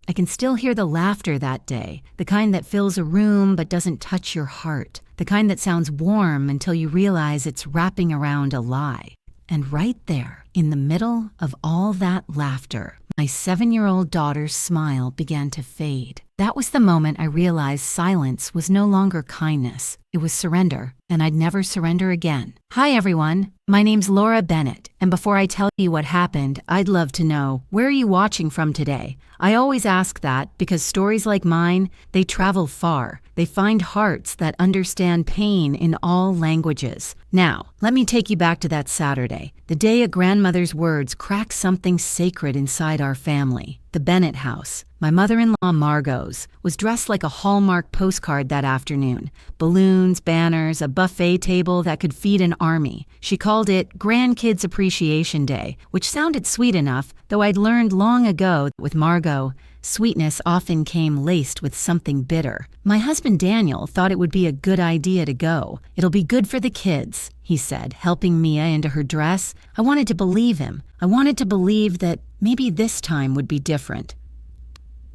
I can still hear the laughter that day, the kind that fills a room but doesn't touch your heart, the kind that sounds warm until you realize it's wrapping around a lie. And right there, in the middle of all that laughter, my 7-year-old daughter's smile began to fade. That was the moment I realized silence was no longer kindness. It was surrender, and I'd never surrender again. Hi everyone, my name's Laura Bennett, and before I tell you what happened, I'd love to know, where are you watching from today? I always ask that because stories like mine, they travel far. They find hearts that understand pain in all languages. Now, let me take you back to that Saturday, the day a grandmother's words cracked something sacred inside our family. The Bennett house, my mother-in-law Margot's, was dressed like a Hallmark postcard that afternoon. Balloons, banners, a buffet table that could feed an army. She called it Grandkids Appreciation Day, which sounded sweet enough, though I'd learned long ago that with Margot, sweetness often came laced with something bitter. My husband Daniel thought it would be a good idea to go. It'll be good for the kids, he said, helping Mia into her dress. I wanted to believe him. I wanted to believe that maybe this time would be different.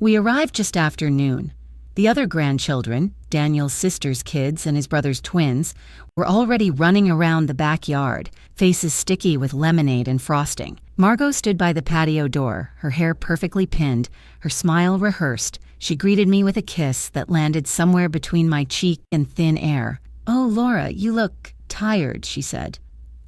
We arrived just after noon. The other grandchildren, Daniel's sister's kids and his brother's twins, were already running around the backyard, faces sticky with lemonade and frosting. Margot stood by the patio door, her hair perfectly pinned, her smile rehearsed. She greeted me with a kiss that landed somewhere between my cheek and thin air. "Oh, Laura, you look tired," she said.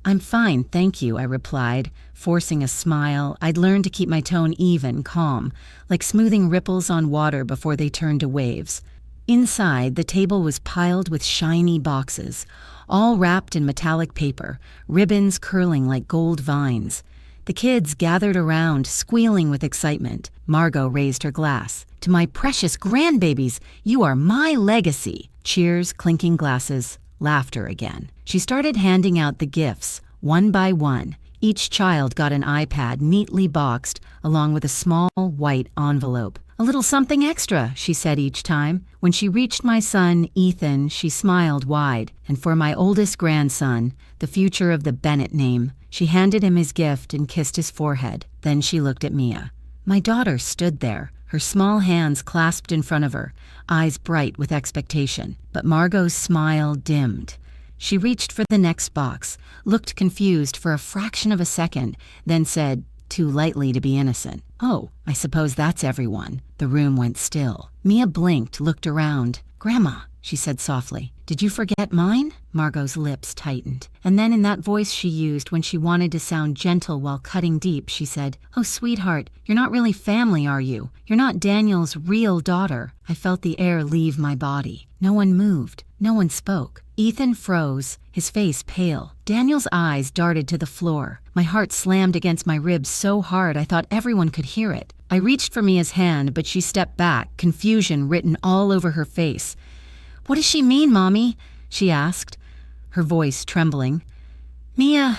"I'm fine, thank you," I replied, forcing a smile. I'd learned to keep my tone even, calm, like smoothing ripples on water before they turned to waves. Inside, the table was piled with shiny boxes, all wrapped in metallic paper, ribbons curling like gold vines. The kids gathered around, squealing with excitement. Margot raised her glass. "To my precious grandbabies, you are my legacy." Cheers, clinking glasses, laughter again. She started handing out the gifts, one by one. Each child got an iPad neatly boxed, along with a small white envelope. "A little something extra," she said each time. When she reached my son, Ethan, she smiled wide. And for my oldest grandson, the future of the Bennett name, she handed him his gift and kissed his forehead. Then she looked at Mia. My daughter stood there, her small hands clasped in front of her, eyes bright with expectation. But Margot's smile dimmed. She reached for the next box, looked confused for a fraction of a second, then said, too lightly to be innocent, "Oh, I suppose that's everyone." The room went still. Mia blinked, looked around. "Grandma," she said softly, "did you forget mine?" Margot's lips tightened. And then in that voice she used when she wanted to sound gentle while cutting deep, she said, "Oh, sweetheart, you're not really family, are you? You're not Daniel's real daughter." I felt the air leave my body. No one moved. No one spoke. Ethan froze, his face pale. Daniel's eyes darted to the floor. My heart slammed against my ribs so hard I thought everyone could hear it. I reached for Mia's hand, but she stepped back, confusion written all over her face. "What does she mean, Mommy?" she asked, her voice trembling. "Mia,"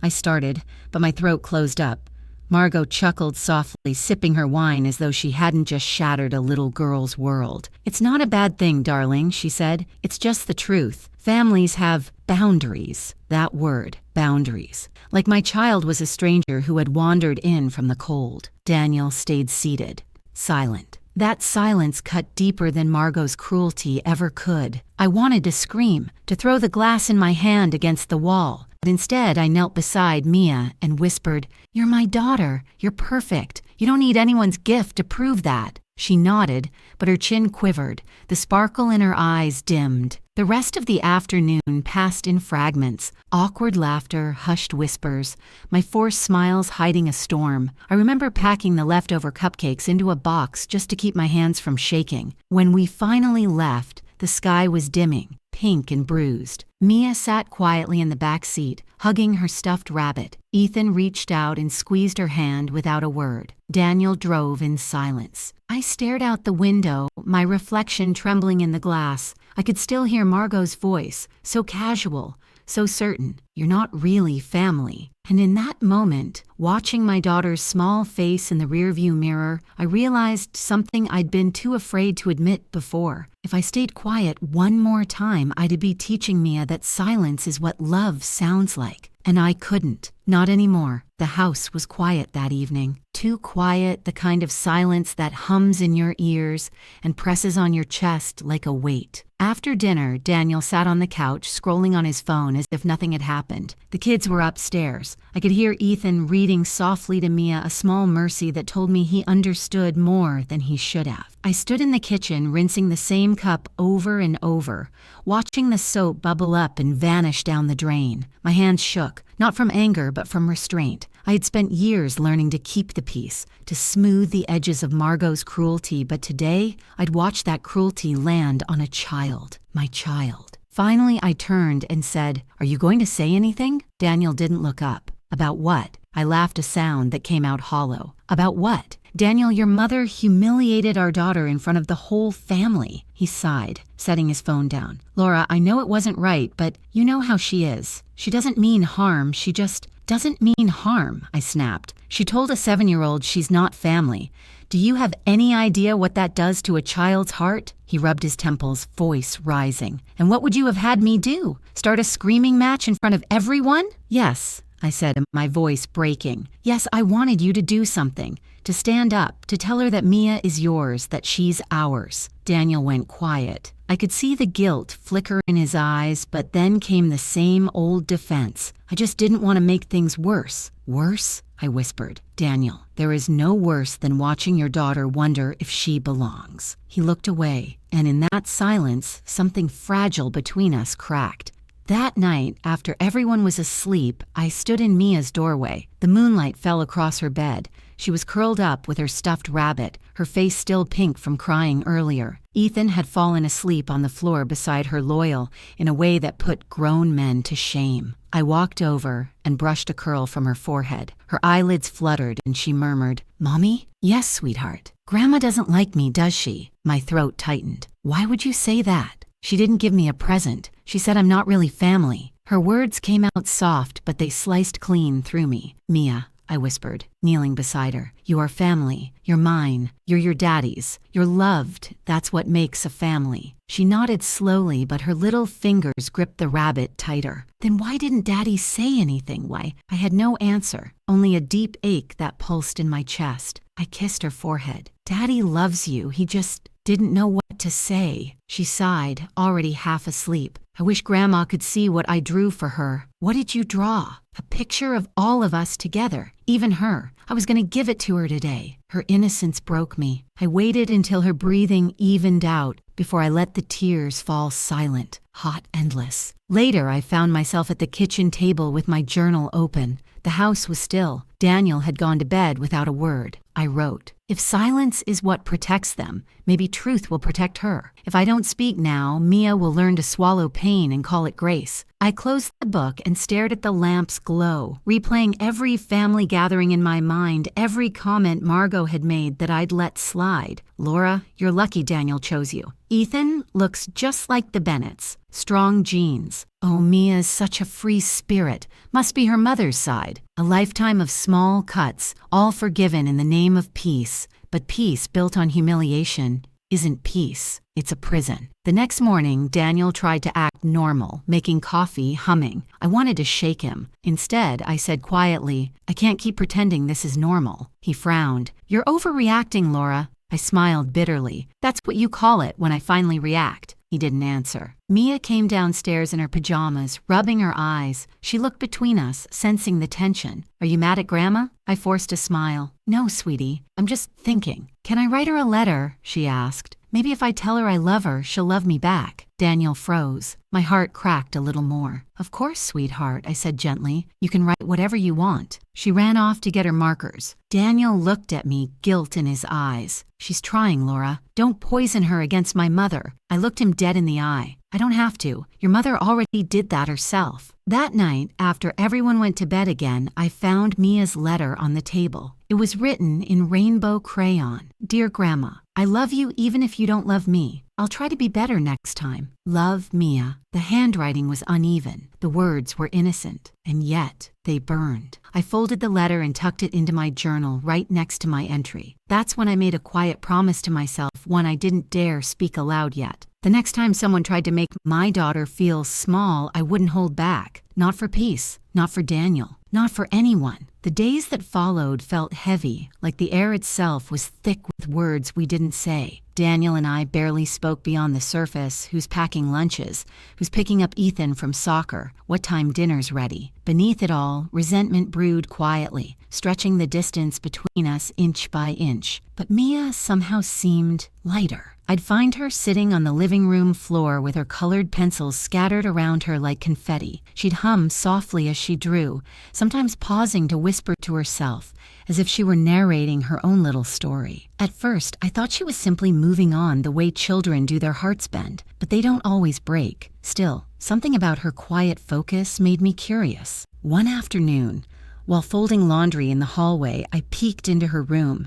I started, but my throat closed up. Margot chuckled softly, sipping her wine as though she hadn't just shattered a little girl's world. "It's not a bad thing, darling," she said. "It's just the truth. Families have boundaries." That word, boundaries. Like my child was a stranger who had wandered in from the cold. Daniel stayed seated, silent. That silence cut deeper than Margot's cruelty ever could. I wanted to scream, to throw the glass in my hand against the wall. But instead, I knelt beside Mia and whispered, "You're my daughter. You're perfect. You don't need anyone's gift to prove that." She nodded, but her chin quivered. The sparkle in her eyes dimmed. The rest of the afternoon passed in fragments. Awkward laughter, hushed whispers, my forced smiles hiding a storm. I remember packing the leftover cupcakes into a box just to keep my hands from shaking. When we finally left, the sky was dimming, pink and bruised. Mia sat quietly in the back seat, hugging her stuffed rabbit. Ethan reached out and squeezed her hand without a word. Daniel drove in silence. I stared out the window, my reflection trembling in the glass. I could still hear Margot's voice, so casual, so certain. "You're not really family." And in that moment, watching my daughter's small face in the rearview mirror, I realized something I'd been too afraid to admit before. If I stayed quiet one more time, I'd be teaching Mia that silence is what love sounds like. And I couldn't. Not anymore. The house was quiet that evening. Too quiet, the kind of silence that hums in your ears and presses on your chest like a weight. After dinner, Daniel sat on the couch, scrolling on his phone as if nothing had happened. The kids were upstairs. I could hear Ethan reading softly to Mia a small mercy that told me he understood more than he should have. I stood in the kitchen, rinsing the same cup over and over, watching the soap bubble up and vanish down the drain. My hands shook, not from anger but from restraint. I had spent years learning to keep the peace, to smooth the edges of Margot's cruelty, but today I'd watched that cruelty land on a child, my child. Finally, I turned and said, "Are you going to say anything?" Daniel didn't look up. "About what?" I laughed a sound that came out hollow. "About what?" "Daniel, your mother humiliated our daughter in front of the whole family." He sighed, setting his phone down. "Laura, I know it wasn't right, but you know how she is. She doesn't mean harm, she just doesn't mean harm," I snapped. "She told a 7-year-old she's not family. Do you have any idea what that does to a child's heart?" He rubbed his temples, voice rising. "And what would you have had me do? Start a screaming match in front of everyone?" "Yes," I said, my voice breaking. "Yes, I wanted you to do something. To stand up, to tell her that Mia is yours, that she's ours." Daniel went quiet. I could see the guilt flicker in his eyes, but then came the same old defense. "I just didn't want to make things worse." "Worse?" I whispered. "Daniel, there is no worse than watching your daughter wonder if she belongs." He looked away, and in that silence, something fragile between us cracked. That night, after everyone was asleep, I stood in Mia's doorway. The moonlight fell across her bed. She was curled up with her stuffed rabbit, her face still pink from crying earlier. Ethan had fallen asleep on the floor beside her Loyal in a way that put grown men to shame. I walked over and brushed a curl from her forehead. Her eyelids fluttered and she murmured, "Mommy?" "Yes, sweetheart." "Grandma doesn't like me, does she?" My throat tightened. "Why would you say that?" "She didn't give me a present. She said I'm not really family." Her words came out soft, but they sliced clean through me. "Mia," I whispered, kneeling beside her. "You are family. You're mine. You're your daddy's. You're loved. That's what makes a family." She nodded slowly, but her little fingers gripped the rabbit tighter. "Then why didn't Daddy say anything? Why?" I had no answer, only a deep ache that pulsed in my chest. I kissed her forehead. "Daddy loves you. He just didn't know what to say." She sighed, already half asleep. "I wish Grandma could see what I drew for her." "What did you draw?" "A picture of all of us together, even her. I was going to give it to her today." Her innocence broke me. I waited until her breathing evened out before I let the tears fall silent, hot, endless. Later, I found myself at the kitchen table with my journal open. The house was still. Daniel had gone to bed without a word. I wrote, "If silence is what protects them, maybe truth will protect her. If I don't speak now, Mia will learn to swallow pain and call it grace." I closed the book and stared at the lamp's glow, replaying every family gathering in my mind, every comment Margot had made that I'd let slide. "Laura, you're lucky Daniel chose you. Ethan looks just like the Bennetts. Strong genes. Oh, Mia's such a free spirit. Must be her mother's side. A lifetime of small cuts, all forgiven in the name of peace. But peace built on humiliation isn't peace. It's a prison." The next morning, Daniel tried to act normal, making coffee, humming. I wanted to shake him. Instead, I said quietly, "I can't keep pretending this is normal." He frowned. "You're overreacting, Laura." I smiled bitterly. "That's what you call it when I finally react." He didn't answer. Mia came downstairs in her pajamas, rubbing her eyes. She looked between us, sensing the tension. "Are you mad at Grandma?" I forced a smile. "No, sweetie. I'm just thinking." "Can I write her a letter?" she asked. "Maybe if I tell her I love her, she'll love me back." Daniel froze. My heart cracked a little more. "Of course, sweetheart," I said gently. "You can write whatever you want." She ran off to get her markers. Daniel looked at me, guilt in his eyes. "She's trying, Laura. Don't poison her against my mother." I looked him dead in the eye. "I don't have to. Your mother already did that herself." That night, after everyone went to bed again, I found Mia's letter on the table. It was written in rainbow crayon. "Dear Grandma, I love you even if you don't love me. I'll try to be better next time. Love, Mia." The handwriting was uneven. The words were innocent, and yet they burned. I folded the letter and tucked it into my journal right next to my entry. That's when I made a quiet promise to myself, one I didn't dare speak aloud yet. The next time someone tried to make my daughter feel small, I wouldn't hold back. Not for peace, not for Daniel, not for anyone. The days that followed felt heavy, like the air itself was thick with words we didn't say. Daniel and I barely spoke beyond the surface: who's packing lunches, who's picking up Ethan from soccer, what time dinner's ready. Beneath it all, resentment brewed quietly, stretching the distance between us inch by inch. But Mia somehow seemed lighter. I'd find her sitting on the living room floor with her colored pencils scattered around her like confetti. She'd hum softly as she drew, sometimes pausing to whisper to herself, as if she were narrating her own little story. At first, I thought she was simply moving on the way children do their hearts bend, but they don't always break. Still, something about her quiet focus made me curious. One afternoon, while folding laundry in the hallway, I peeked into her room.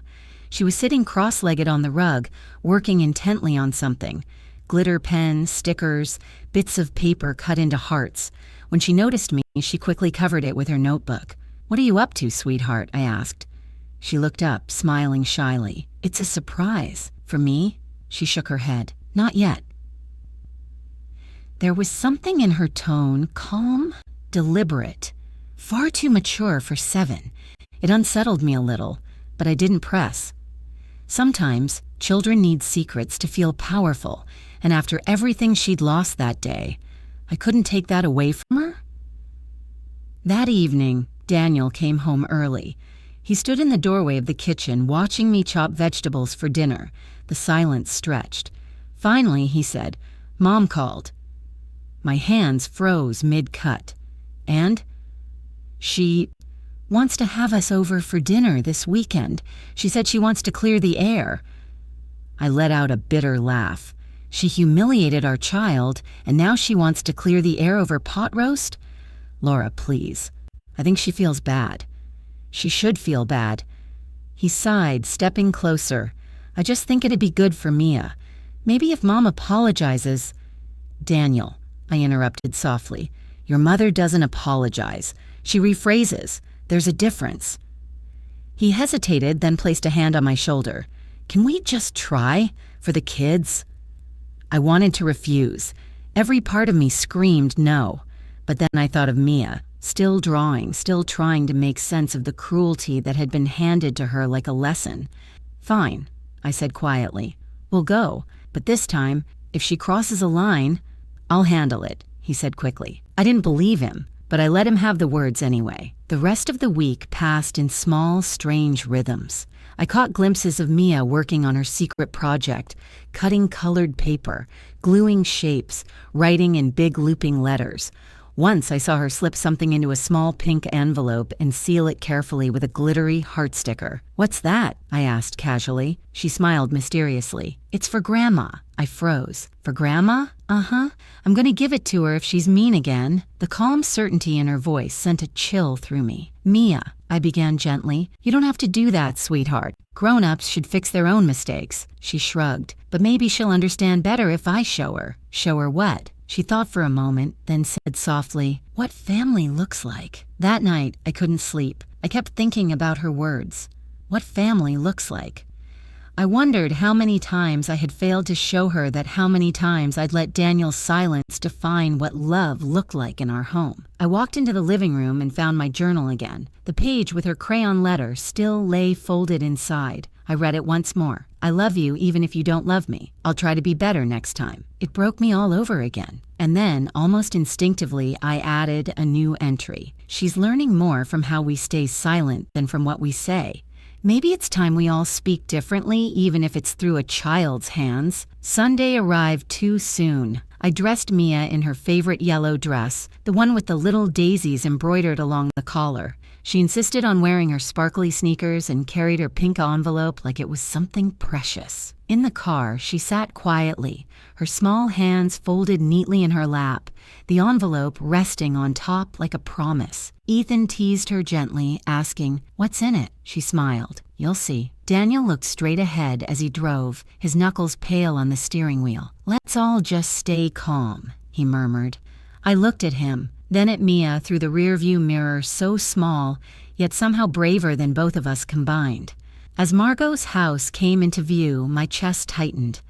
She was sitting cross-legged on the rug, working intently on something. Glitter pens, stickers, bits of paper cut into hearts. When she noticed me, she quickly covered it with her notebook. "What are you up to, sweetheart?" I asked. She looked up, smiling shyly. "It's a surprise." "For me?" She shook her head. "Not yet." There was something in her tone, calm, deliberate, far too mature for 7. It unsettled me a little, but I didn't press. Sometimes, children need secrets to feel powerful, and after everything she'd lost that day, I couldn't take that away from her. That evening, Daniel came home early. He stood in the doorway of the kitchen, watching me chop vegetables for dinner. The silence stretched. Finally, he said, "Mom called." My hands froze mid-cut. "And?" "She wants to have us over for dinner this weekend. She said she wants to clear the air." I let out a bitter laugh. She humiliated our child, and now she wants to clear the air over pot roast? Laura, please. I think she feels bad. She should feel bad. He sighed, stepping closer. "I just think it'd be good for Mia. Maybe if Mom apologizes—" "Daniel," I interrupted softly, "your mother doesn't apologize. She rephrases. There's a difference." He hesitated, then placed a hand on my shoulder. "Can we just try? For the kids?" I wanted to refuse. Every part of me screamed no. But then I thought of Mia, still drawing, still trying to make sense of the cruelty that had been handed to her like a lesson. "Fine," I said quietly. "We'll go. But this time, if she crosses a line, I'll handle it," he said quickly. I didn't believe him, but I let him have the words anyway. The rest of the week passed in small, strange rhythms. I caught glimpses of Mia working on her secret project, cutting colored paper, gluing shapes, writing in big looping letters. Once I saw her slip something into a small pink envelope and seal it carefully with a glittery heart sticker. "What's that?" I asked casually. She smiled mysteriously. "It's for Grandma." I froze. "For Grandma?" "Uh-huh. I'm going to give it to her if she's mean again." The calm certainty in her voice sent a chill through me. "Mia," I began gently, "you don't have to do that, sweetheart. Grown-ups should fix their own mistakes." She shrugged. "But maybe she'll understand better if I show her." "Show her what?" She thought for a moment, then said softly, "What family looks like." That night, I couldn't sleep. I kept thinking about her words. What family looks like. I wondered how many times I had failed to show her that, how many times I'd let Daniel's silence define what love looked like in our home. I walked into the living room and found my journal again. The page with her crayon letter still lay folded inside. I read it once more. "I love you even if you don't love me. I'll try to be better next time." It broke me all over again. And then, almost instinctively, I added a new entry. "She's learning more from how we stay silent than from what we say. Maybe it's time we all speak differently, even if it's through a child's hands." Sunday arrived too soon. I dressed Mia in her favorite yellow dress, the one with the little daisies embroidered along the collar. She insisted on wearing her sparkly sneakers and carried her pink envelope like it was something precious. In the car, she sat quietly, her small hands folded neatly in her lap, the envelope resting on top like a promise. Ethan teased her gently, asking, "What's in it?" She smiled. "You'll see." Daniel looked straight ahead as he drove, his knuckles pale on the steering wheel. "Let's all just stay calm," he murmured. I looked at him, then at Mia through the rearview mirror, so small, yet somehow braver than both of us combined. As Margot's house came into view, my chest tightened.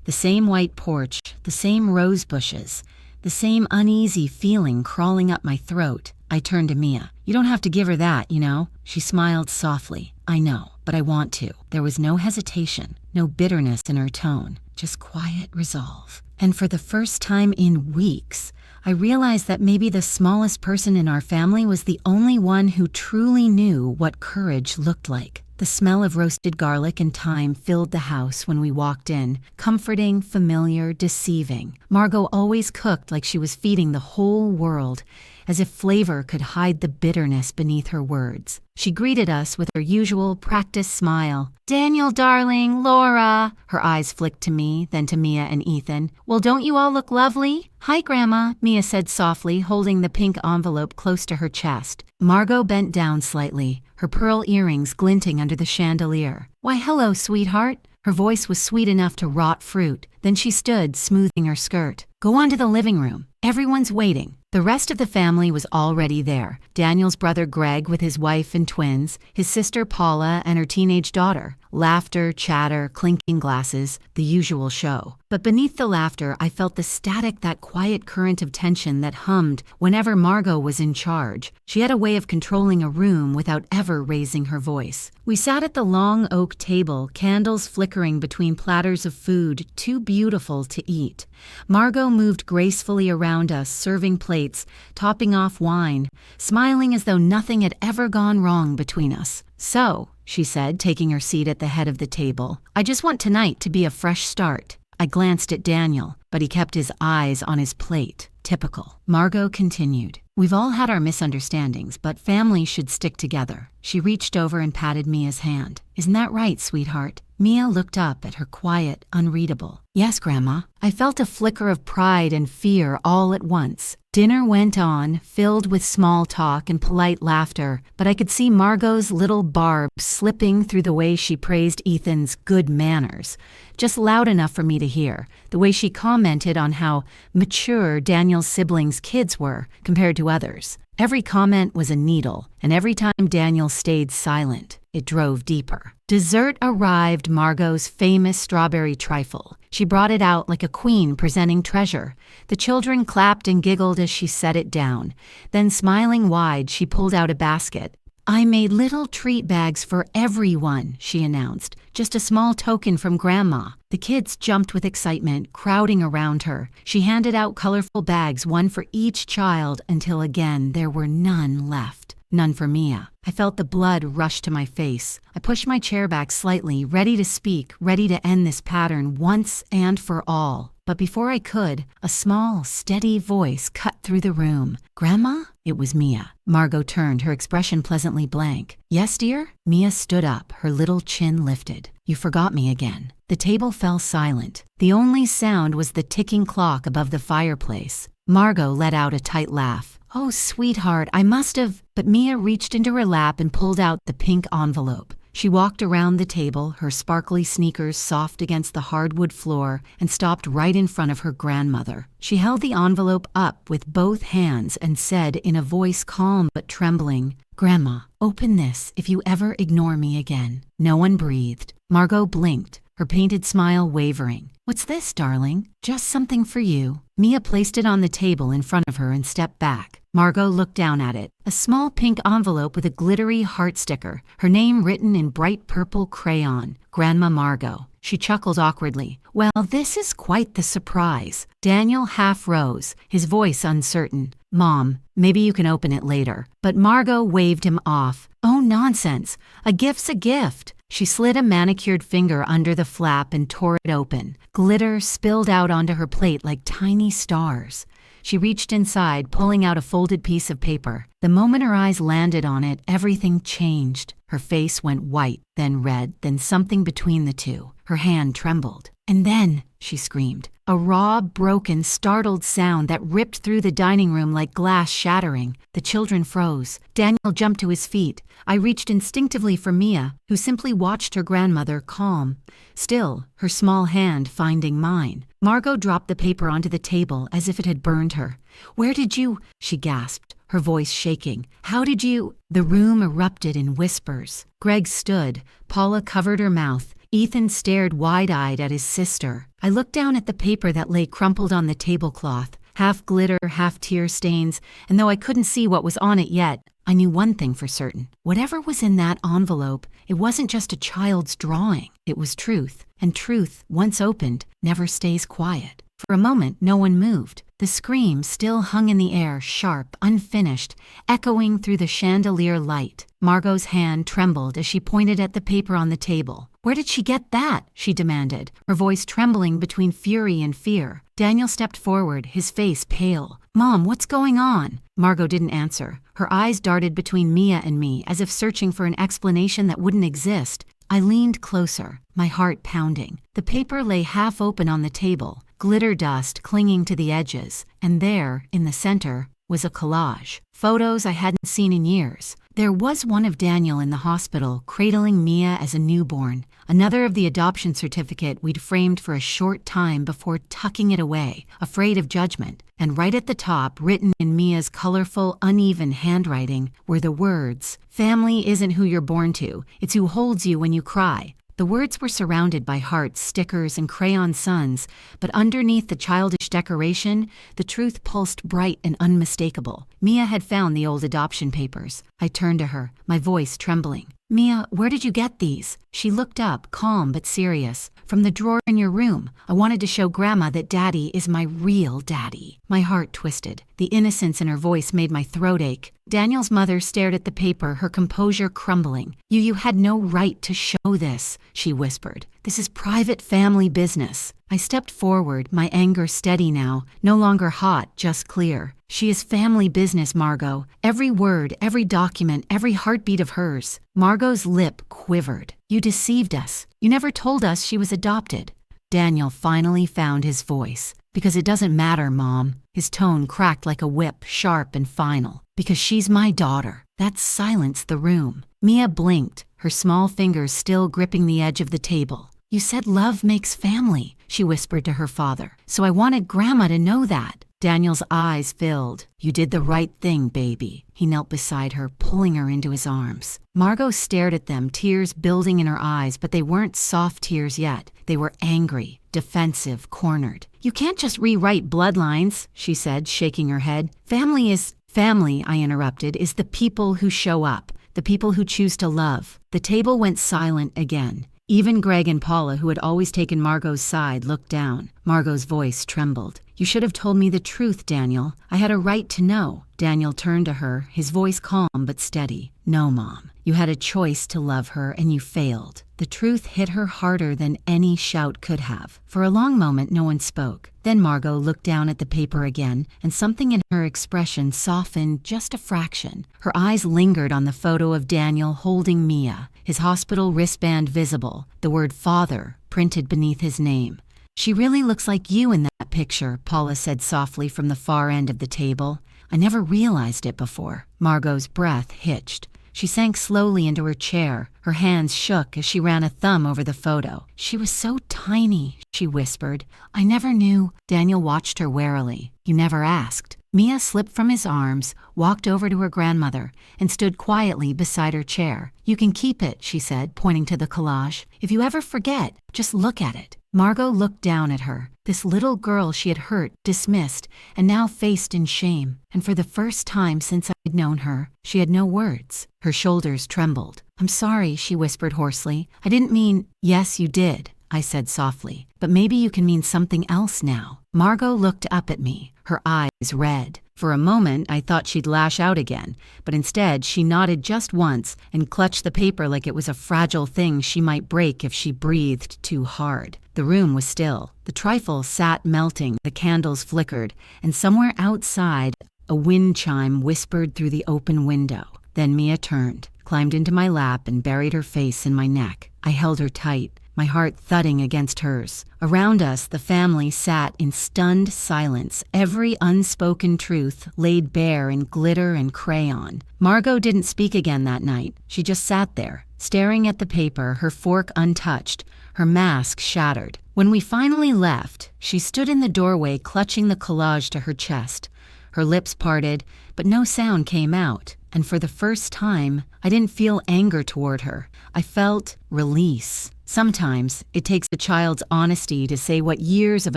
The same white porch, the same rose bushes, the same uneasy feeling crawling up my throat. I turned to Mia. You don't have to give her that, you know. She smiled softly. I know, but I want to. There was no hesitation, no bitterness in her tone, just quiet resolve. And for the first time in weeks, I realized that maybe the smallest person in our family was the only one who truly knew what courage looked like. The smell of roasted garlic and thyme filled the house when we walked in, comforting, familiar, deceiving. Margot always cooked like she was feeding the whole world, as if flavor could hide the bitterness beneath her words. She greeted us with her usual practiced smile. "Daniel, darling, Laura." Her eyes flicked to me, then to Mia and Ethan. "Well, don't you all look lovely?" "Hi, Grandma," Mia said softly, holding the pink envelope close to her chest. Margot bent down slightly, her pearl earrings glinting under the chandelier. "Why, hello, sweetheart." Her voice was sweet enough to rot fruit. Then she stood, smoothing her skirt. "Go on to the living room. Everyone's waiting." The rest of the family was already there. Daniel's brother Greg with his wife and twins, his sister Paula and her teenage daughter. Laughter, chatter, clinking glasses, the usual show. But beneath the laughter, I felt the static, that quiet current of tension that hummed whenever Margot was in charge. She had a way of controlling a room without ever raising her voice. We sat at the long oak table, candles flickering between platters of food too beautiful to eat. Margot moved gracefully around us, serving plates, topping off wine, smiling as though nothing had ever gone wrong between us. "So," she said, taking her seat at the head of the table, "I just want tonight to be a fresh start." I glanced at Daniel, but he kept his eyes on his plate. Typical. Margot continued. "We've all had our misunderstandings, but families should stick together." She reached over and patted Mia's hand. "Isn't that right, sweetheart?" Mia looked up at her quiet, unreadable. "Yes, Grandma." I felt a flicker of pride and fear all at once. Dinner went on, filled with small talk and polite laughter, but I could see Margot's little barb slipping through the way she praised Ethan's good manners, just loud enough for me to hear, the way she commented on how mature Daniel's siblings' kids were compared to others. Every comment was a needle, and every time Daniel stayed silent, it drove deeper. Dessert arrived, Margot's famous strawberry trifle. She brought it out like a queen presenting treasure. The children clapped and giggled as she set it down. Then, smiling wide, she pulled out a basket. "I made little treat bags for everyone," she announced, "just a small token from Grandma." The kids jumped with excitement, crowding around her. She handed out colorful bags, one for each child, until again there were none left. None for Mia. I felt the blood rush to my face. I pushed my chair back slightly, ready to speak, ready to end this pattern once and for all. But before I could, a small, steady voice cut through the room. "Grandma?" It was Mia. Margot turned, her expression pleasantly blank. "Yes, dear?" Mia stood up, her little chin lifted. "You forgot me again." The table fell silent. The only sound was the ticking clock above the fireplace. Margot let out a tight laugh. "Oh, sweetheart, I must have..." But Mia reached into her lap and pulled out the pink envelope. She walked around the table, her sparkly sneakers soft against the hardwood floor, and stopped right in front of her grandmother. She held the envelope up with both hands and said in a voice calm but trembling, "Grandma, open this if you ever ignore me again." No one breathed. Margot blinked, her painted smile wavering. "What's this, darling?" "Just something for you." Mia placed it on the table in front of her and stepped back. Margot looked down at it. A small pink envelope with a glittery heart sticker, her name written in bright purple crayon. Grandma Margot. She chuckled awkwardly. "Well, this is quite the surprise." Daniel half rose, his voice uncertain. "Mom, maybe you can open it later." But Margot waved him off. "Oh, nonsense. A gift's a gift." She slid a manicured finger under the flap and tore it open. Glitter spilled out onto her plate like tiny stars. She reached inside, pulling out a folded piece of paper. The moment her eyes landed on it, everything changed. Her face went white, then red, then something between the two. Her hand trembled. "And then," she screamed, a raw, broken, startled sound that ripped through the dining room like glass shattering. The children froze. Daniel jumped to his feet. I reached instinctively for Mia, who simply watched her grandmother calm. Still, her small hand finding mine. Margot dropped the paper onto the table as if it had burned her. "Where did you..." she gasped, her voice shaking. "How did you..." The room erupted in whispers. Greg stood. Paula covered her mouth. Ethan stared wide-eyed at his sister. I looked down at the paper that lay crumpled on the tablecloth, half glitter, half tear stains, and though I couldn't see what was on it yet, I knew one thing for certain. Whatever was in that envelope, it wasn't just a child's drawing. It was truth. And truth, once opened, never stays quiet. For a moment, no one moved. The scream still hung in the air, sharp, unfinished, echoing through the chandelier light. Margot's hand trembled as she pointed at the paper on the table. "Where did she get that?" she demanded, her voice trembling between fury and fear. Daniel stepped forward, his face pale. "Mom, what's going on?" Margot didn't answer. Her eyes darted between Mia and me, as if searching for an explanation that wouldn't exist. I leaned closer, my heart pounding. The paper lay half open on the table, glitter dust clinging to the edges, and there, in the center, was a collage. Photos I hadn't seen in years. There was one of Daniel in the hospital, cradling Mia as a newborn, another of the adoption certificate we'd framed for a short time before tucking it away, afraid of judgment, and right at the top, written in Mia's colorful, uneven handwriting, were the words, "Family isn't who you're born to, it's who holds you when you cry." The words were surrounded by hearts, stickers, and crayon suns, but underneath the childish decoration, the truth pulsed bright and unmistakable. Mia had found the old adoption papers. I turned to her, my voice trembling. "Mia, where did you get these?" She looked up, calm but serious. "From the drawer in your room. I wanted to show Grandma that Daddy is my real daddy." My heart twisted. The innocence in her voice made my throat ache. Daniel's mother stared at the paper, her composure crumbling. You had no right to show this," she whispered. "This is private family business." I stepped forward, my anger steady now, no longer hot, just clear. "She is family business, Margot. Every word, every document, every heartbeat of hers." Margot's lip quivered. "You deceived us. You never told us she was adopted." Daniel finally found his voice. "Because it doesn't matter, Mom." His tone cracked like a whip, sharp and final. "Because she's my daughter." That silenced the room. Mia blinked, her small fingers still gripping the edge of the table. "You said love makes family," she whispered to her father. "So I wanted Grandma to know that." Daniel's eyes filled. "You did the right thing, baby." He knelt beside her, pulling her into his arms. Margot stared at them, tears building in her eyes, but they weren't soft tears yet. They were angry, defensive, cornered. "You can't just rewrite bloodlines," she said, shaking her head. Family, I interrupted, "is the people who show up, the people who choose to love." The table went silent again. Even Greg and Paula, who had always taken Margot's side, looked down. Margot's voice trembled. "You should have told me the truth, Daniel. I had a right to know." Daniel turned to her, his voice calm but steady. "No, Mom. You had a choice to love her, and you failed." The truth hit her harder than any shout could have. For a long moment, no one spoke. Then Margot looked down at the paper again, and something in her expression softened just a fraction. Her eyes lingered on the photo of Daniel holding Mia, his hospital wristband visible, the word father printed beneath his name. "She really looks like you in that picture," Paula said softly from the far end of the table. "I never realized it before." Margot's breath hitched. She sank slowly into her chair. Her hands shook as she ran a thumb over the photo. "She was so tiny," she whispered. "I never knew." Daniel watched her warily. "You never asked." Mia slipped from his arms, walked over to her grandmother, and stood quietly beside her chair. "You can keep it," she said, pointing to the collage. "If you ever forget, just look at it." Margot looked down at her, this little girl she had hurt, dismissed, and now faced in shame. And for the first time since I'd known her, she had no words. Her shoulders trembled. "I'm sorry," she whispered hoarsely. "I didn't mean—" "Yes, you did," I said softly. "But maybe you can mean something else now." Margot looked up at me, her eyes red. For a moment, I thought she'd lash out again, but instead she nodded just once and clutched the paper like it was a fragile thing she might break if she breathed too hard. The room was still. The trifle sat melting, the candles flickered, and somewhere outside, a wind chime whispered through the open window. Then Mia turned, climbed into my lap, and buried her face in my neck. I held her tight, my heart thudding against hers. Around us, the family sat in stunned silence, every unspoken truth laid bare in glitter and crayon. Margot didn't speak again that night. She just sat there, staring at the paper, her fork untouched, her mask shattered. When we finally left, she stood in the doorway clutching the collage to her chest. Her lips parted, but no sound came out. And for the first time, I didn't feel anger toward her. I felt release. Sometimes it takes a child's honesty to say what years of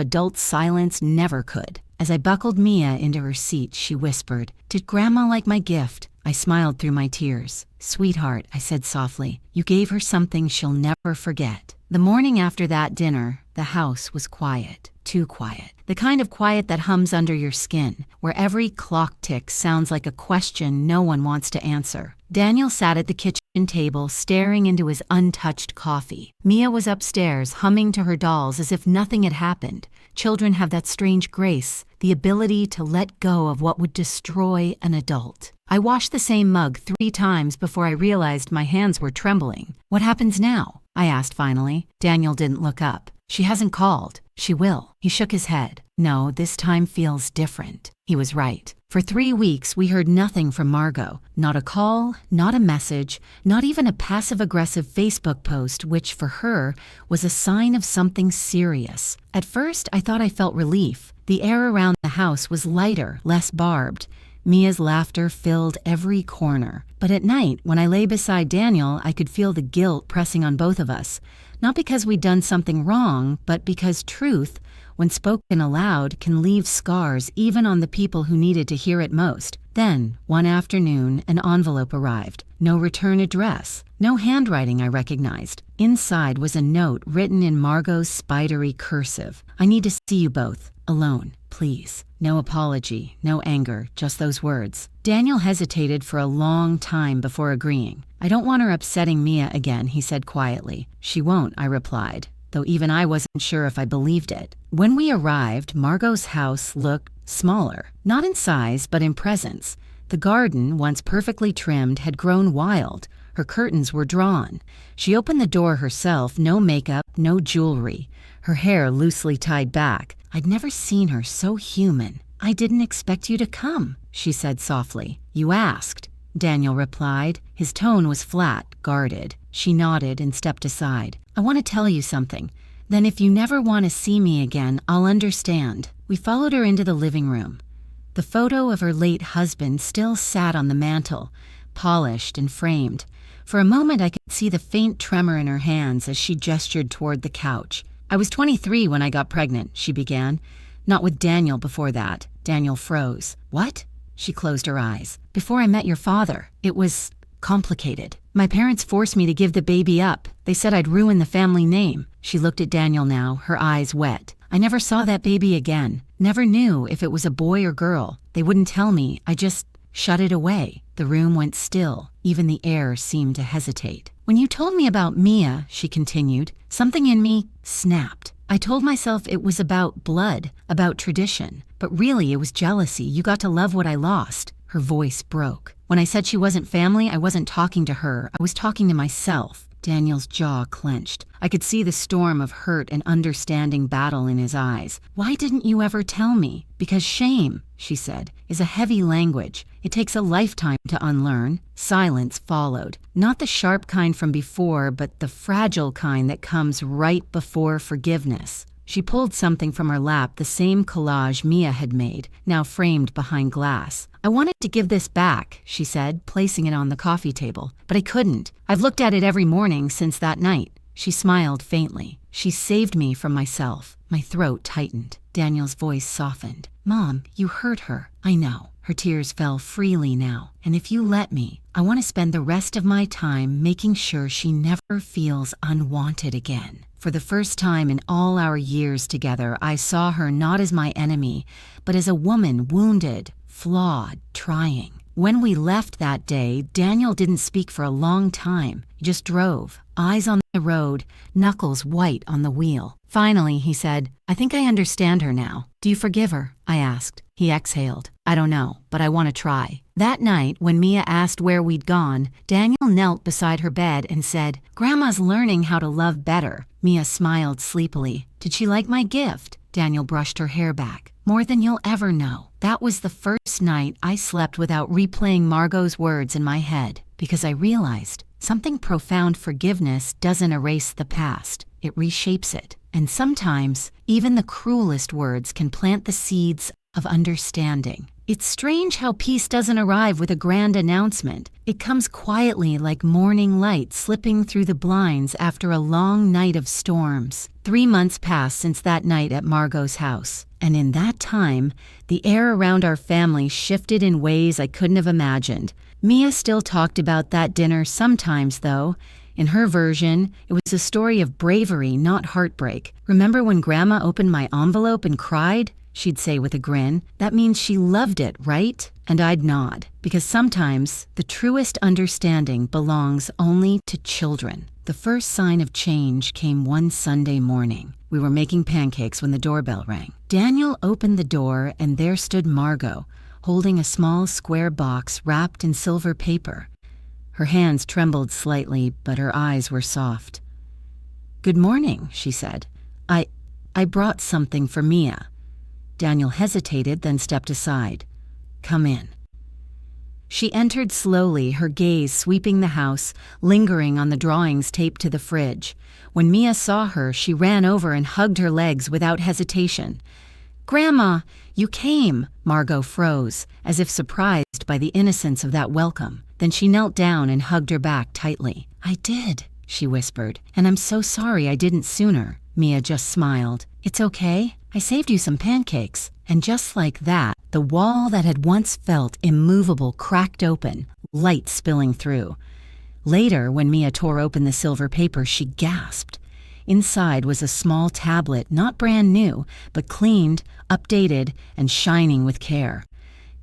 adult silence never could. As I buckled Mia into her seat, she whispered, "Did Grandma like my gift?" I smiled through my tears. "Sweetheart," I said softly, "you gave her something she'll never forget." The morning after that dinner, the house was quiet. Too quiet. The kind of quiet that hums under your skin, where every clock tick sounds like a question no one wants to answer. Daniel sat at the kitchen table, staring into his untouched coffee. Mia was upstairs, humming to her dolls as if nothing had happened. Children have that strange grace, the ability to let go of what would destroy an adult. I washed the same mug 3 times before I realized my hands were trembling. "What happens now?" I asked finally. Daniel didn't look up. "She hasn't called. She will." He shook his head. "No, this time feels different." He was right. For 3 weeks, we heard nothing from Margot. Not a call, not a message, not even a passive-aggressive Facebook post, which for her was a sign of something serious. At first, I thought I felt relief. The air around the house was lighter, less barbed. Mia's laughter filled every corner. But at night, when I lay beside Daniel, I could feel the guilt pressing on both of us. Not because we'd done something wrong, but because truth, when spoken aloud, can leave scars even on the people who needed to hear it most. Then, one afternoon, an envelope arrived. No return address. No handwriting I recognized. Inside was a note written in Margot's spidery cursive. "I need to see you both. Alone. Please." No apology, no anger, just those words. Daniel hesitated for a long time before agreeing. "I don't want her upsetting Mia again," he said quietly. "She won't," I replied, though even I wasn't sure if I believed it. When we arrived, Margot's house looked smaller, not in size, but in presence. The garden, once perfectly trimmed, had grown wild. Her curtains were drawn. She opened the door herself, no makeup, no jewelry, her hair loosely tied back. I'd never seen her so human. "I didn't expect you to come," she said softly. "You asked," Daniel replied. His tone was flat, guarded. She nodded and stepped aside. "I want to tell you something. Then if you never want to see me again, I'll understand." We followed her into the living room. The photo of her late husband still sat on the mantel, polished and framed. For a moment I could see the faint tremor in her hands as she gestured toward the couch. "I was 23 when I got pregnant," she began. "Not with Daniel before that." Daniel froze. "What?" She closed her eyes. "Before I met your father. It was complicated. My parents forced me to give the baby up. They said I'd ruin the family name." She looked at Daniel now, her eyes wet. "I never saw that baby again. Never knew if it was a boy or girl. They wouldn't tell me. I just shut it away." The room went still. Even the air seemed to hesitate. "When you told me about Mia," she continued, "something in me snapped. I told myself it was about blood, about tradition. But really it was jealousy. You got to love what I lost." Her voice broke. "When I said she wasn't family, I wasn't talking to her. I was talking to myself." Daniel's jaw clenched. I could see the storm of hurt and understanding battle in his eyes. "Why didn't you ever tell me?" "Because shame," she said, "is a heavy language. It takes a lifetime to unlearn." Silence followed. Not the sharp kind from before, but the fragile kind that comes right before forgiveness. She pulled something from her lap, the same collage Mia had made, now framed behind glass. "I wanted to give this back," she said, placing it on the coffee table. "But I couldn't. I've looked at it every morning since that night." She smiled faintly. "She saved me from myself." My throat tightened. Daniel's voice softened. "Mom, you hurt her. I know." Her tears fell freely now. "And if you let me, I want to spend the rest of my time making sure she never feels unwanted again." For the first time in all our years together, I saw her not as my enemy, but as a woman wounded, flawed, trying. When we left that day, Daniel didn't speak for a long time. He just drove, eyes on the road, knuckles white on the wheel. Finally, he said, "I think I understand her now. Do you forgive her?" I asked. He exhaled. "I don't know, but I want to try." That night, when Mia asked where we'd gone, Daniel knelt beside her bed and said, "Grandma's learning how to love better." Mia smiled sleepily. "Did she like my gift?" Daniel brushed her hair back. "More than you'll ever know." That was the first night I slept without replaying Margot's words in my head, because I realized something profound. Forgiveness doesn't erase the past. It reshapes it. And sometimes, even the cruelest words can plant the seeds of understanding. It's strange how peace doesn't arrive with a grand announcement. It comes quietly like morning light slipping through the blinds after a long night of storms. 3 months passed since that night at Margot's house, and in that time, the air around our family shifted in ways I couldn't have imagined. Mia still talked about that dinner sometimes, though. In her version, it was a story of bravery, not heartbreak. "Remember when Grandma opened my envelope and cried?" she'd say with a grin. "That means she loved it, right?" And I'd nod, because sometimes the truest understanding belongs only to children. The first sign of change came one Sunday morning. We were making pancakes when the doorbell rang. Daniel opened the door, and there stood Margot, holding a small square box wrapped in silver paper. Her hands trembled slightly, but her eyes were soft. "Good morning," she said. I brought something for Mia." Daniel hesitated, then stepped aside. "Come in." She entered slowly, her gaze sweeping the house, lingering on the drawings taped to the fridge. When Mia saw her, she ran over and hugged her legs without hesitation. "Grandma, you came!" Margot froze, as if surprised by the innocence of that welcome. Then she knelt down and hugged her back tightly. "I did," she whispered, "and I'm so sorry I didn't sooner." Mia just smiled. "It's okay. I saved you some pancakes." And just like that, the wall that had once felt immovable cracked open, light spilling through. Later, when Mia tore open the silver paper, she gasped. Inside was a small tablet, not brand new, but cleaned, updated, and shining with care.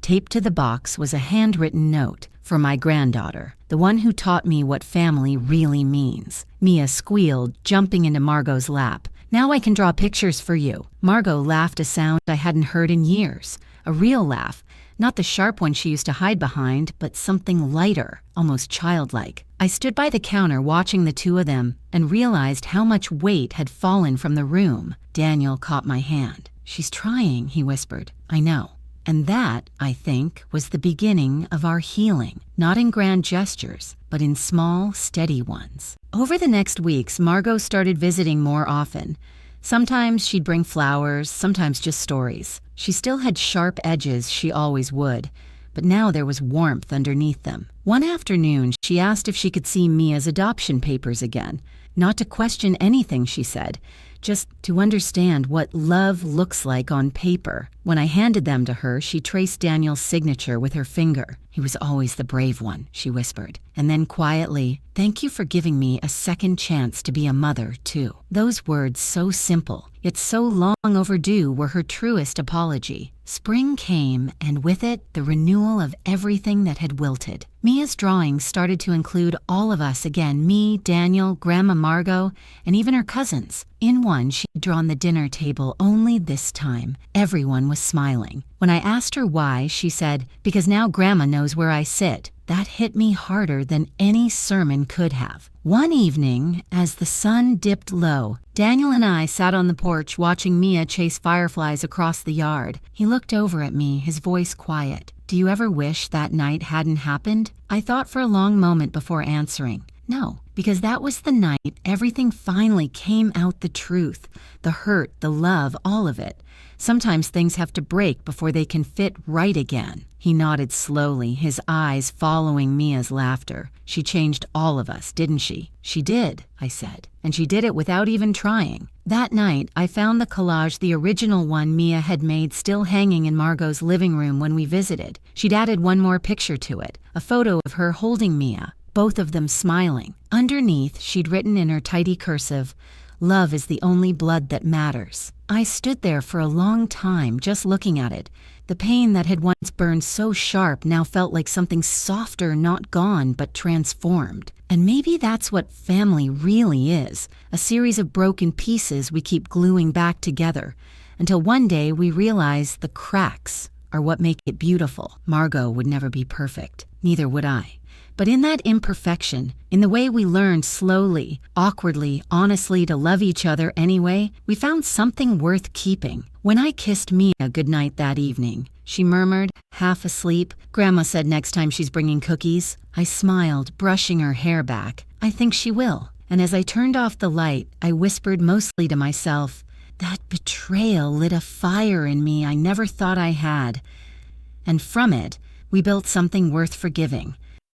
Taped to the box was a handwritten note for my granddaughter, the one who taught me what family really means. Mia squealed, jumping into Margot's lap. "Now I can draw pictures for you." Margot laughed a sound I hadn't heard in years. A real laugh, not the sharp one she used to hide behind, but something lighter, almost childlike. I stood by the counter watching the two of them and realized how much weight had fallen from the room. Daniel caught my hand. "She's trying," he whispered. "I know." And that, I think, was the beginning of our healing, not in grand gestures, but in small, steady ones. Over the next weeks, Margot started visiting more often. Sometimes she'd bring flowers, sometimes just stories. She still had sharp edges, she always would, but now there was warmth underneath them. One afternoon, she asked if she could see Mia's adoption papers again. Not to question anything, she said, just to understand what love looks like on paper. When I handed them to her, she traced Daniel's signature with her finger. "He was always the brave one," she whispered. And then quietly, "Thank you for giving me a second chance to be a mother, too." Those words, so simple, yet so long overdue, were her truest apology. Spring came, and with it, the renewal of everything that had wilted. Mia's drawings started to include all of us again, me, Daniel, Grandma Margot, and even her cousins. In one, she'd drawn the dinner table, only this time everyone was smiling. When I asked her why, she said, "Because now Grandma knows where I sit." That hit me harder than any sermon could have. One evening, as the sun dipped low, Daniel and I sat on the porch watching Mia chase fireflies across the yard. He looked over at me, his voice quiet. "Do you ever wish that night hadn't happened?" I thought for a long moment before answering. No, because that was the night everything finally came out, the truth, the hurt, the love, all of it. Sometimes things have to break before they can fit right again. He nodded slowly, his eyes following Mia's laughter. "She changed all of us, didn't she?" "She did," I said, "and she did it without even trying." That night, I found the collage, the original one Mia had made, still hanging in Margot's living room when we visited. She'd added one more picture to it, a photo of her holding Mia, both of them smiling. Underneath, she'd written in her tidy cursive, "Love is the only blood that matters." I stood there for a long time, just looking at it. The pain that had once burned so sharp now felt like something softer, not gone, but transformed. And maybe that's what family really is, a series of broken pieces we keep gluing back together, until one day we realize the cracks are what make it beautiful. Margot would never be perfect, neither would I. But in that imperfection, in the way we learned slowly, awkwardly, honestly to love each other anyway, we found something worth keeping. When I kissed Mia goodnight that evening, she murmured, half asleep, "Grandma said next time she's bringing cookies." I smiled, brushing her hair back. "I think she will." And as I turned off the light, I whispered mostly to myself, "That betrayal lit a fire in me I never thought I had." And from it, we built something worth forgiving,